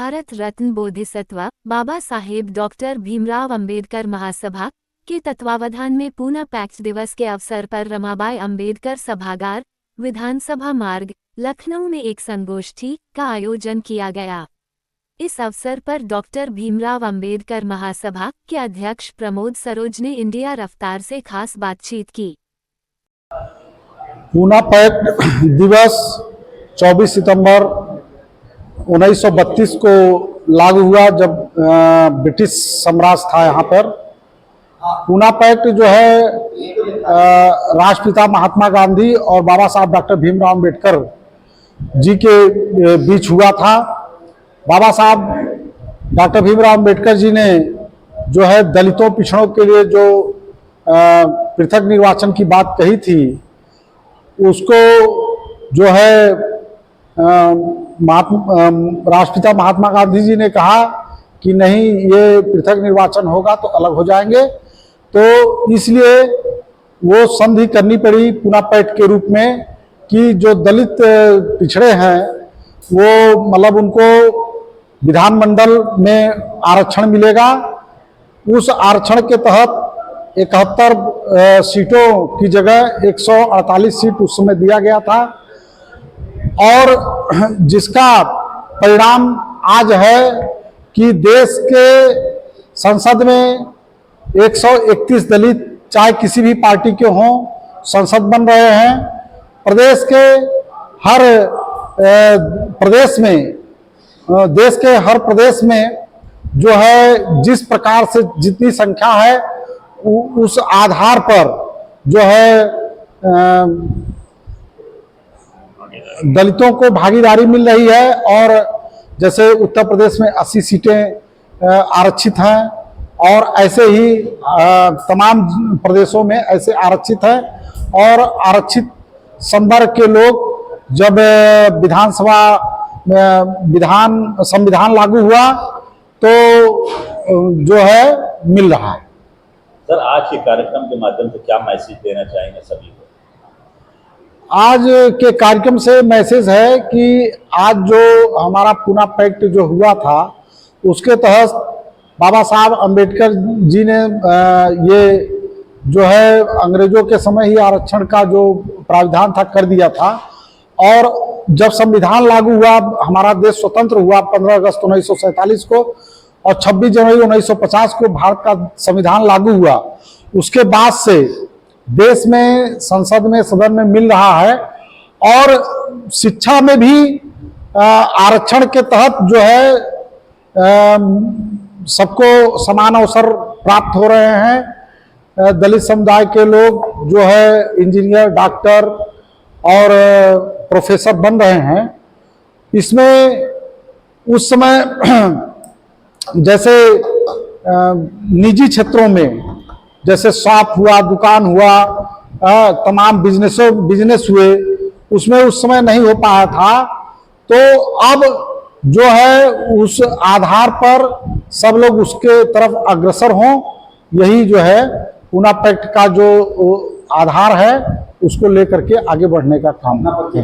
Bharat Ratna Bodhisattva Baba Saheb doctor Bhimrao Ambedkar महासभा के तत्वावधान में पूना पैक्ट दिवस के अवसर पर रमाबाई अंबेडकर सभागार विधानसभा मार्ग लखनऊ में एक संगोष्ठी का आयोजन किया गया। इस अवसर पर डॉक्टर भीमराव अंबेडकर महासभा के अध्यक्ष प्रमोद सरोज ने इंडिया रफ्तार से खास बातचीत की। पूना पैक्ट दिवस 24 सितंबर 1932 को लागू हुआ, जब ब्रिटिश साम्राज्य था यहाँ पर। पूना पैक्ट जो है राष्ट्रपिता महात्मा गांधी और बाबा साहब डॉक्टर भीमराव अंबेडकर जी के बीच हुआ था। बाबा साहब डॉक्टर भीमराव अंबेडकर जी ने जो है दलितों पिछड़ों के लिए जो पृथक निर्वाचन की बात कही थी, उसको जो है राष्ट्रपिता महात्मा गांधी जी ने कहा कि नहीं, ये पृथक निर्वाचन होगा तो अलग हो जाएंगे। तो इसलिए वो संधि करनी पड़ी पूना पैक्ट के रूप में कि जो दलित पिछड़े हैं वो मतलब उनको विधानमंडल में आरक्षण मिलेगा। उस आरक्षण के तहत 71 सीटों की जगह 148 सीट उस समय दिया गया था, और जिसका परिणाम आज है कि देश के संसद में 131 दलित चाहे किसी भी पार्टी के हों संसद बन रहे हैं। प्रदेश के हर प्रदेश में, देश के हर प्रदेश में जो है जिस प्रकार से जितनी संख्या है उस आधार पर जो है दलितों को भागीदारी मिल रही है। और जैसे उत्तर प्रदेश में 80 सीटें आरक्षित हैं, और ऐसे ही तमाम प्रदेशों में ऐसे आरक्षित हैं। और आरक्षित संवर्ग के लोग जब संविधान लागू हुआ तो जो है मिल रहा है। सर, आज के कार्यक्रम के माध्यम से क्या मैसेज देना चाहेंगे सभी को? आज के कार्यक्रम से मैसेज है कि आज जो हमारा पूना पैक्ट जो हुआ था उसके तहत बाबा साहब अंबेडकर जी ने ये जो है अंग्रेजों के समय ही आरक्षण का जो प्रावधान था कर दिया था। और जब संविधान लागू हुआ, हमारा देश स्वतंत्र हुआ 15 अगस्त 1947 को, और 26 जनवरी 1950 को भारत का संविधान लागू हुआ। उसके बाद से देश में संसद में सदन में मिल रहा है, और शिक्षा में भी आरक्षण के तहत जो है सबको समान अवसर प्राप्त हो रहे हैं। दलित समुदाय के लोग जो है इंजीनियर, डॉक्टर और प्रोफेसर बन रहे हैं। इसमें उस समय जैसे निजी क्षेत्रों में जैसे शॉप हुआ, दुकान हुआ, तमाम बिजनेस हुए, उसमें उस समय नहीं हो पाया था। तो अब जो है उस आधार पर सब लोग उसके तरफ अग्रसर हों, यही जो है पूना पैक्ट का जो आधार है उसको लेकर के आगे बढ़ने का काम है।